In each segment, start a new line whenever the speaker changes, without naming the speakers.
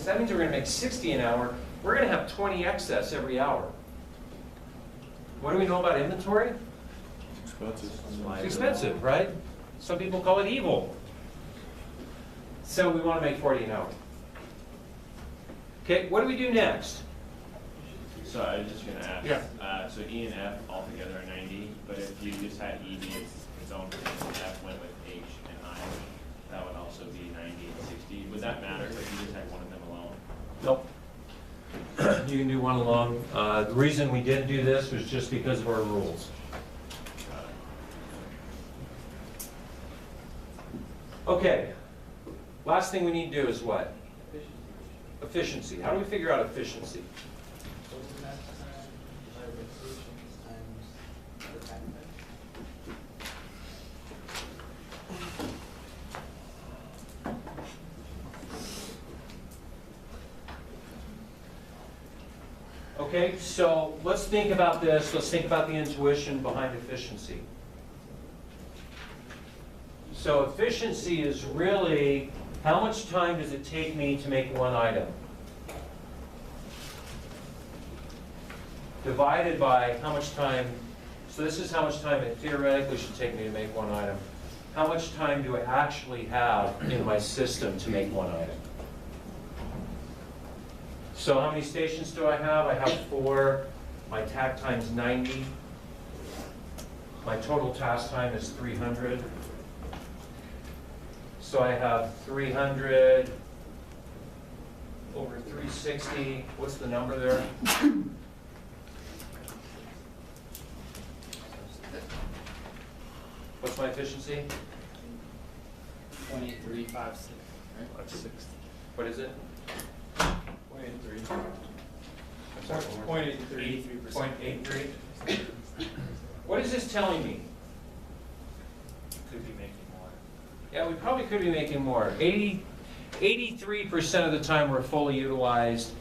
seconds. That means we're going to make 60 an hour. We're going to have 20 excess every hour. What do we know about inventory?
Expensive.
It's expensive, right? Some people call it evil. So we want to make 40 an hour. Okay, what do we do next?
So I was just going to ask.
Yeah.
So E and F altogether are 90, but if you just had E be its own thing, and F went with H and I, that would also be 90 and 60. Would that matter if you just had one of them alone?
Nope. You can do one alone. The reason we didn't do this was just because of our rules. Okay. Last thing we need to do is what? Efficiency. How do we figure out efficiency? Okay, so let's think about this. Let's think about the intuition behind efficiency. So efficiency is really how much time does it take me to make one item? Divided by how much time, so this is how much time it theoretically should take me to make one item. How much time do I actually have in my system to make one item? So how many stations do I have? I have 4. My takt time's 90. My total task time is 300. So I have 300 over 360. What's the number there? What's my efficiency?
0.8356.
That's 6. What is it?
0.83.
I'm sorry,
0.83%.
0.83. What is this telling me?
Could be making more.
Yeah, we probably could be making more. 83% of the time we're fully utilized.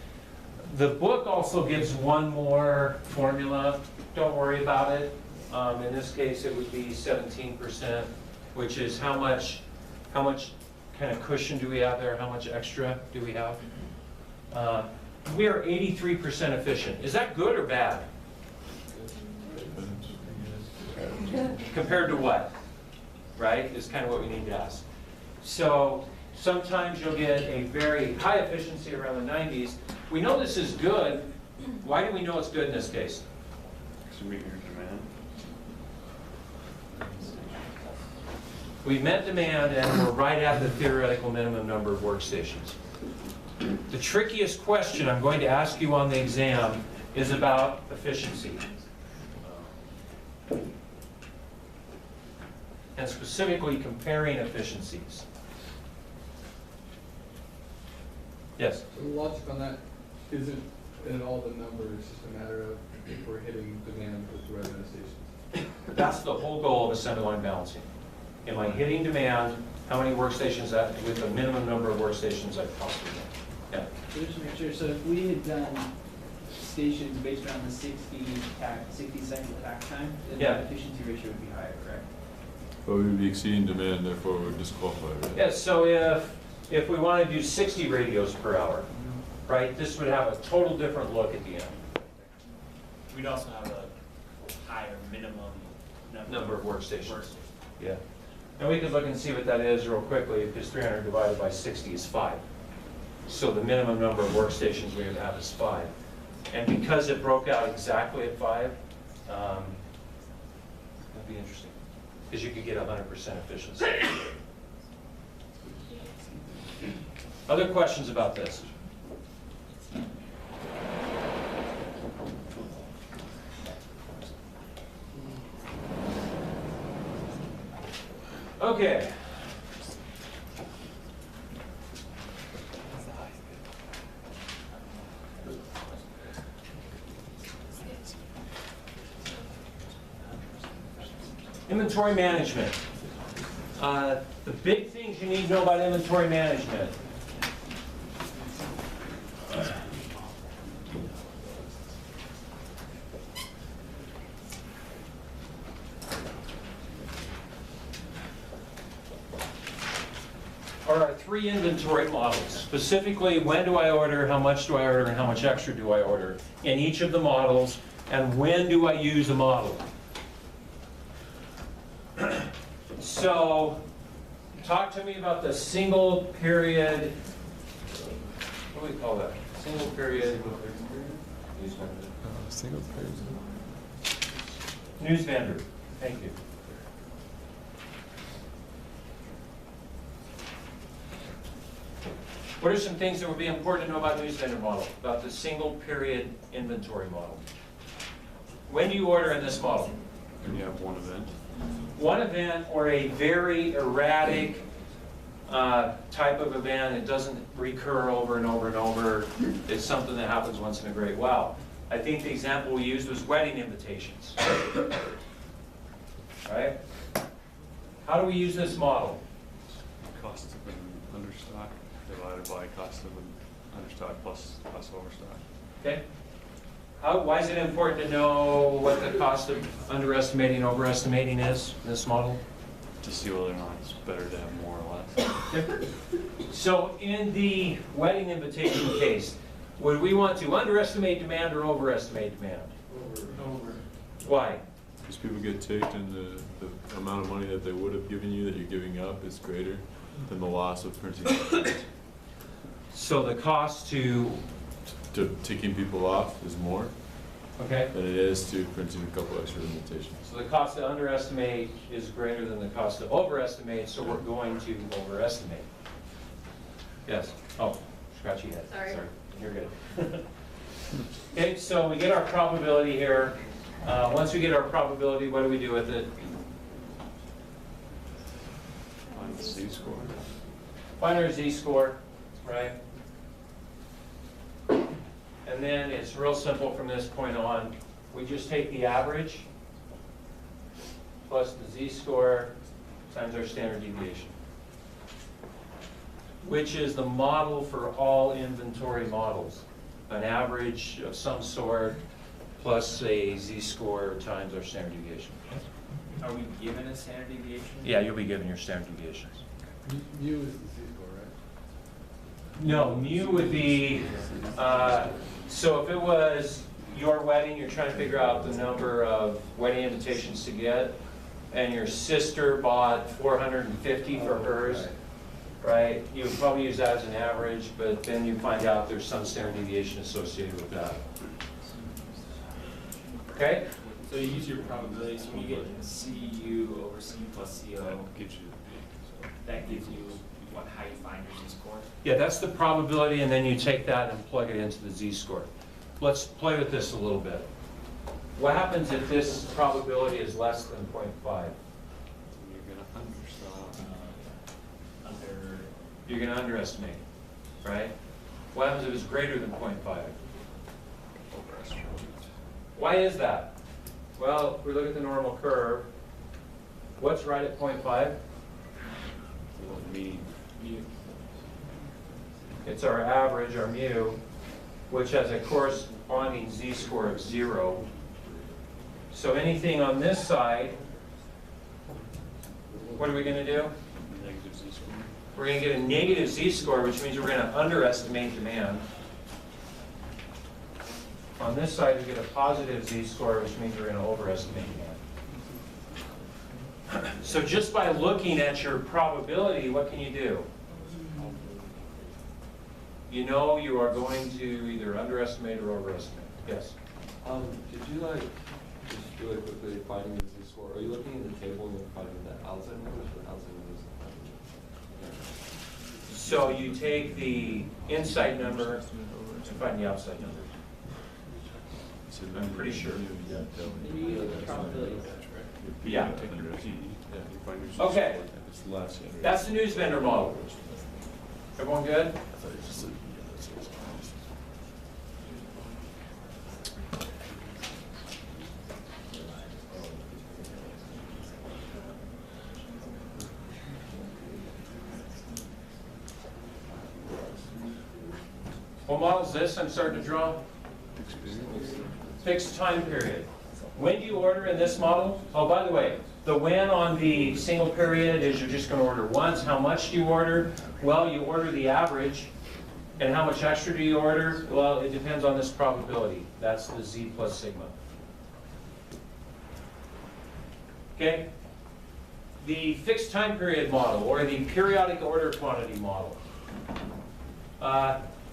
The book also gives one more formula. Don't worry about it. In this case, it would be 17%, which is how much kind of cushion do we have there? How much extra do we have? We are 83% efficient. Is that good or bad? Compared to what? Right? Is kind of what we need to ask. So sometimes you'll get a very high efficiency around the 90s. We know this is good. Why do we know it's good in this case?
To meet your demand.
We've met demand and we're right at the theoretical minimum number of workstations. The trickiest question I'm going to ask you on the exam is about efficiency. And specifically comparing efficiencies. Yes?
So the logic on that isn't in all the numbers, it's just a matter of if we're hitting demand with the resident stations.
That's the whole goal of assembly line balancing. Am I hitting demand? How many workstations with the minimum number of workstations I possibly can? Yeah.
So just to make sure, so if we had done stations based around the 60 cycle takt time, then
Yeah.
the efficiency ratio would be higher, correct?
But we would be exceeding demand, therefore we would disqualify, right?
Yes, so if we want to do 60 radios per hour, right, this would have a total different look at the end.
We'd also have a higher minimum
Number of workstations.
workstations.
Yeah. And we could look and see what that is real quickly, because 300 divided by 60 is 5. So the minimum number of workstations we would have is 5. And because it broke out exactly at 5, that'd be interesting. Because you could get 100% efficiency. Other questions about this? Okay. Inventory management. The big things you need to know about inventory management. Are our 3 inventory models. Specifically, when do I order, how much do I order, and how much extra do I order in each of the models, and when do I use a model? So, talk to me about the single period, what do we call that? Single period
Single page.
news vendor. Thank you. What are some things that would be important to know about news vendor model, about the single period inventory model? When do you order in this model?
And you have one event.
One event or a very erratic type of event. It doesn't recur over and over and over. It's something that happens once in a great while. I think the example we used was wedding invitations. Right? How do we use this model?
Cost of an understock divided by cost of an understock plus overstock.
Okay? Why is it important to know what the cost of underestimating and overestimating is in this model?
To see whether or not it's better to have more or less.
So in the wedding invitation case, would we want to underestimate demand or overestimate demand?
Over.
Why?
Because people get ticked and the amount of money that they would have given you that you're giving up is greater than the loss of printing
So the cost to
ticking people off is more
okay.
than it is to printing a couple extra invitations.
So the cost to underestimate is greater than the cost to overestimate, so we're going to overestimate. Yes. Oh, scratchy head.
Sorry.
You're good. Okay, so we get our probability here. Once we get our probability, what do we do with it?
Find the Z-score.
Find our z-score, right? And then it's real simple from this point on. We just take the average plus the z-score times our standard deviation, which is the model for all inventory models. An average of some sort plus a z-score times our standard deviation.
Are we given a standard deviation?
Yeah, you'll be given your standard deviations.
Mu is the Z-score, right?
No, mu would be, so if it was your wedding, you're trying to figure out the number of wedding invitations to get, and your sister bought 450 for hers, right? You would probably use that as an average, but then you find out there's some standard deviation associated with that. Okay?
So you use your probability, so when you get CU over C plus CO,
That gives you the
that gives you how you find your Z-score?
Yeah, that's the probability, and then you take that and plug it into the z-score. Let's play with this a little bit. What happens if this probability is less than 0.5?
You're going to understock.
You're going to underestimate, right? What happens if it's greater than 0.5?
Overestimate.
Why is that? Well, if we look at the normal curve, what's right at 0.5?
Mean.
It's our average, our mu, which has a corresponding z-score of 0. So anything on this side, what are we going to do?
Negative Z-score.
We're going to get a negative z-score, which means we're going to underestimate demand. On this side, we get a positive z-score, which means we're going to overestimate demand. So just by looking at your probability, what can you do? You know you are going to either underestimate or overestimate. Yes?
Did you just really quickly finding the Z-score, are you looking at the table and you're finding the outside numbers or outside numbers?
So you take the inside number and find the outside number. I'm pretty sure.
And you use the probability.
Yeah.
Okay.
Okay.
It's less.
That's the news vendor model. Everyone good? What model is this I'm starting to draw? Fixed time period. when do you order in this model? Oh, by the way, the when on the single period is you're just going to order once. How much do you order? Well, you order the average. And how much extra do you order? Well, it depends on this probability. That's the z plus sigma. Okay? The fixed time period model, or the periodic order quantity model.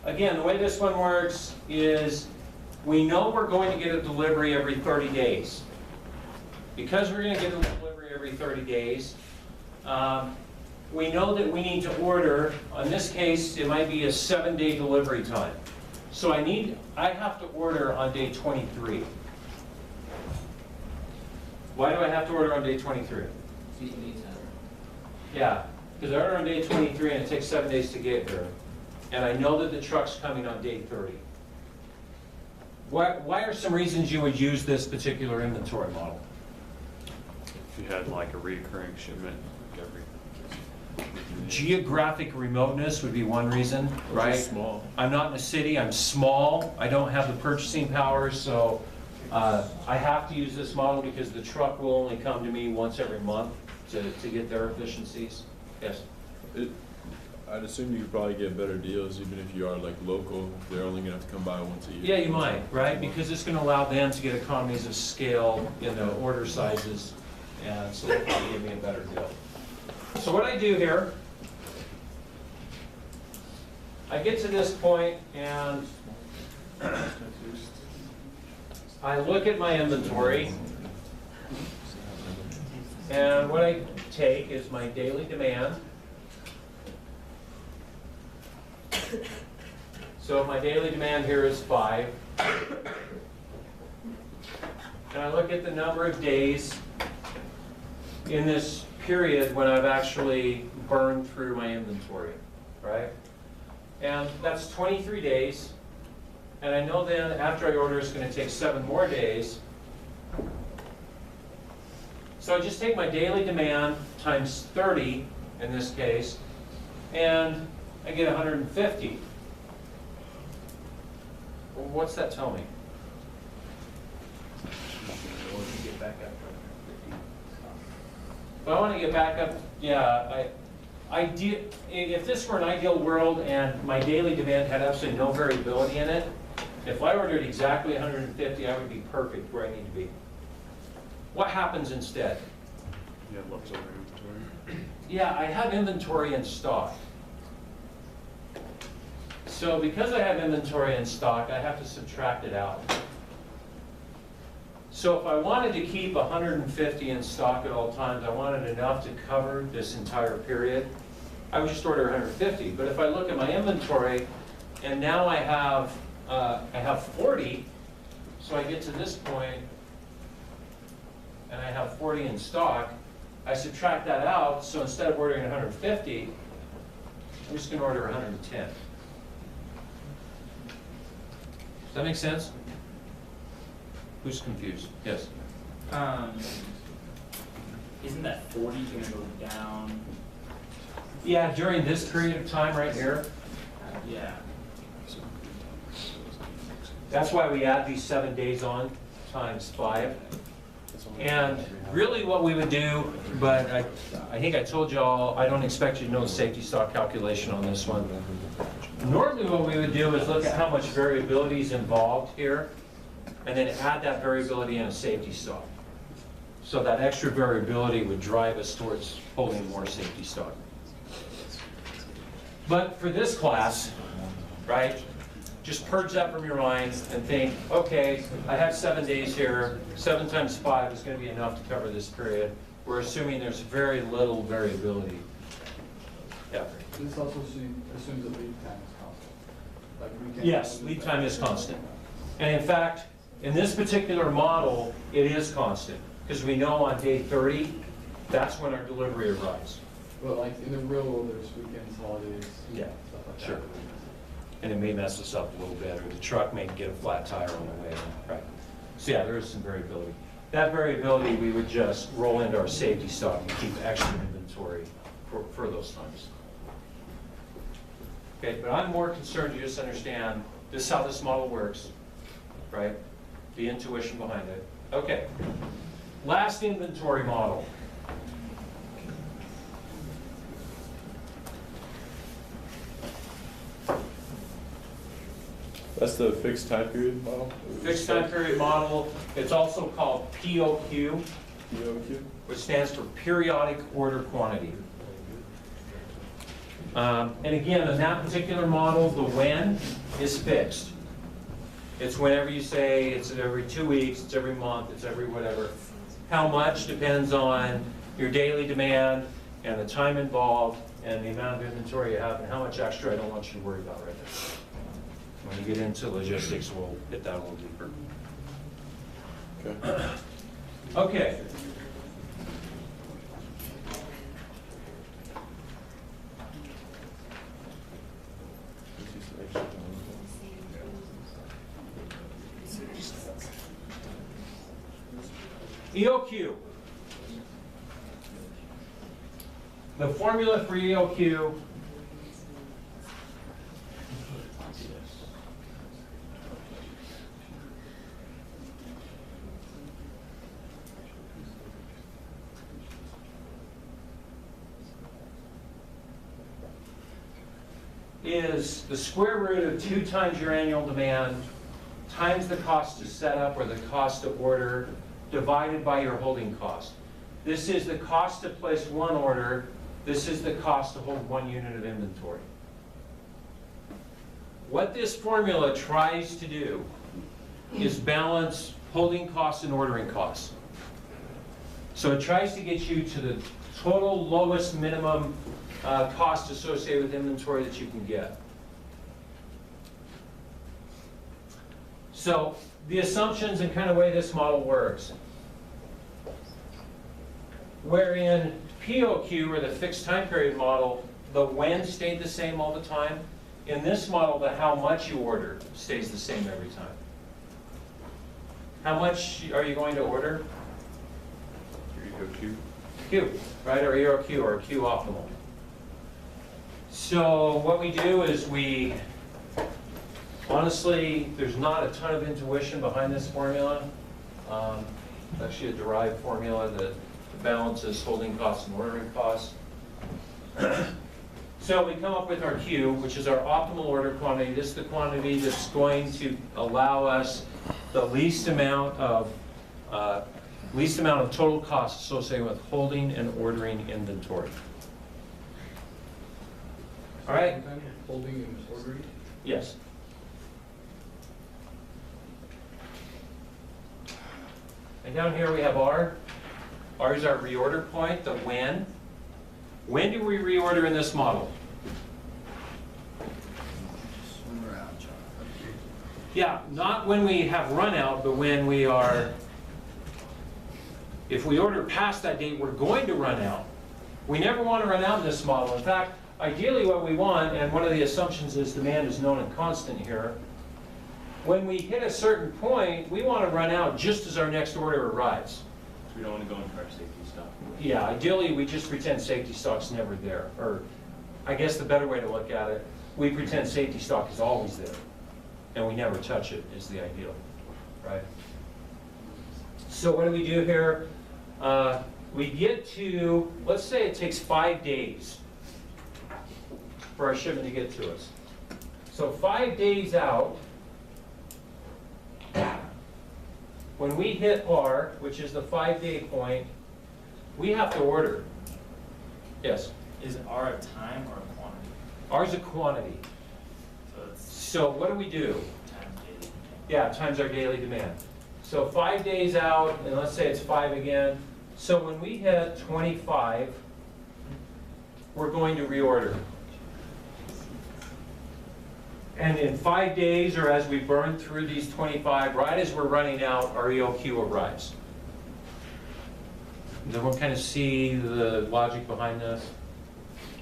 Again, the way this one works is we know we're going to get a delivery every 30 days. Because we're going to get a delivery every 30 days, we know that we need to order, in this case, it might be a 7-day delivery time. So I have to order on day 23. Why do I have to order on day 23? Yeah, because I order on day 23 and it takes 7 days to get here. And I know that the truck's coming on day 30. Why are some reasons you would use this particular inventory model?
If you had like a recurring shipment, like every.
Geographic remoteness would be one reason, right?
Small.
I'm not in a city, I'm small, I don't have the purchasing power, so I have to use this model because the truck will only come to me once every month to get their efficiencies. Yes?
I'd assume you could probably get better deals even if you are like local. They're only gonna have to come by once a year.
Yeah, you might, right? Because it's gonna allow them to get economies of scale in the order sizes, and so they'll probably give me a better deal. So what I do here, I get to this point and I look at my inventory, and what I take is my daily demand. So my daily demand here is 5. And I look at the number of days in this period when I've actually burned through my inventory, right? And that's 23 days. And I know then after I order it's going to take 7 more days. So I just take my daily demand times 30 in this case, and I get 150. Well, what's that tell me? If I want to get back up, yeah, if this were an ideal world and my daily demand had absolutely no variability in it, if I ordered exactly 150, I would be perfect where I need to be. What happens instead?
You have leftover inventory.
Yeah, I have inventory in stock. So because I have inventory in stock, I have to subtract it out. So if I wanted to keep 150 in stock at all times, I wanted enough to cover this entire period, I would just order 150. But if I look at my inventory, and now I have 40, so I get to this point, and I have 40 in stock, I subtract that out, so instead of ordering 150, I'm just going to order 110. Does that make sense? Who's confused? Yes?
Isn't that 40 gonna go down?
Yeah, during this period of time right here.
Yeah.
That's why we add these 7 days on times 5. And really what we would do, but I think I told you all, I don't expect you to know the safety stock calculation on this one. Normally what we would do is look at how much variability is involved here, and then add that variability in a safety stock. So that extra variability would drive us towards holding more safety stock. But for this class, right, just purge that from your mind and think, okay, I have 7 days here, 7 times 5 is going to be enough to cover this period. We're assuming there's very little variability. Yeah.
This also assumes that lead time is constant. Like we can't.
Yes, lead time is constant. And in fact, in this particular model, it is constant, because we know on day 30, that's when our delivery arrives.
But like in the real world, there's weekends, holidays,
Yeah,
stuff like that.
sure. And it may mess us up a little bit, or the truck may get a flat tire on the way, right? So yeah, there is some variability. That variability, we would just roll into our safety stock and keep extra inventory for those times. Okay, but I'm more concerned you just understand this is how this model works, right? The intuition behind it. Okay. Last inventory model.
That's the fixed time period model?
Fixed time period model. It's also called POQ,
POQ?
which stands for periodic order quantity. And again, in that particular model, the when is fixed. It's whenever you say it's every 2 weeks, it's every month, it's every whatever. How much depends on your daily demand and the time involved and the amount of inventory you have and how much extra I don't want you to worry about right now. When you get into logistics, we'll hit that a little deeper.
Okay.
Okay. EOQ. The formula for EOQ is the square root of 2 times your annual demand times the cost to set up or the cost to order divided by your holding cost. This is the cost to place one order. This is the cost to hold 1 unit of inventory. What this formula tries to do is balance holding costs and ordering costs. So it tries to get you to the total lowest minimum cost associated with inventory that you can get. So the assumptions and kind of way this model works. Wherein POQ, or the fixed time period model, the when stayed the same all the time. In this model, the how much you order stays the same every time. How much are you going to order?
EOQ?
Q, right, or EOQ, or Q optimal. So what we do is honestly, there's not a ton of intuition behind this formula. It's actually a derived formula that balances holding costs and ordering costs. So we come up with our Q, which is our optimal order quantity. This is the quantity that's going to allow us the least amount of total costs associated with holding and ordering inventory. All right?
Holding and ordering.
Yes. And down here we have R. R is our reorder point, the when. When do we reorder in this model? Yeah, not when we have run out, but when we are, if we order past that date, we're going to run out. We never want to run out in this model. In fact, ideally what we want, and one of the assumptions is demand is known and constant here, when we hit a certain point, we want to run out just as our next order arrives.
We don't want to go into our safety stock.
Yeah, ideally we just pretend safety stock's never there. Or I guess the better way to look at it, we pretend safety stock is always there and we never touch it is the ideal, right? So what do we do here? We get to, let's say it takes 5 days for our shipment to get to us. So 5 days out, when we hit R, which is the 5-day point, we have to order. Yes?
Is R a time or a quantity?
R is a quantity.
So it's
So what do we do?
times daily.
Yeah, times our daily demand. So 5 days out, and let's say it's 5 again. So when we hit 25, we're going to reorder. And in 5 days, or as we burn through these 25, right as we're running out, our EOQ arrives. Does everyone kind of see the logic behind this?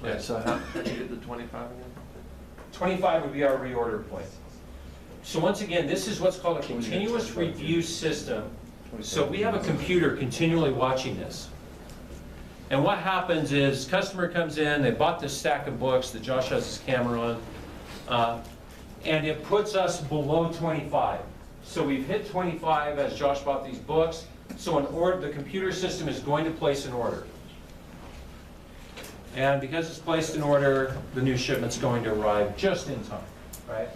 Right, so how did you get the 25 again?
25 would be our reorder point. So once again, this is what's called a continuous review system. So we have a computer continually watching this. And what happens is, customer comes in, they bought this stack of books that Josh has his camera on, and it puts us below 25. So we've hit 25 as Josh bought these books. So the computer system is going to place an order. And because it's placed in order, the new shipment's going to arrive just in time, right?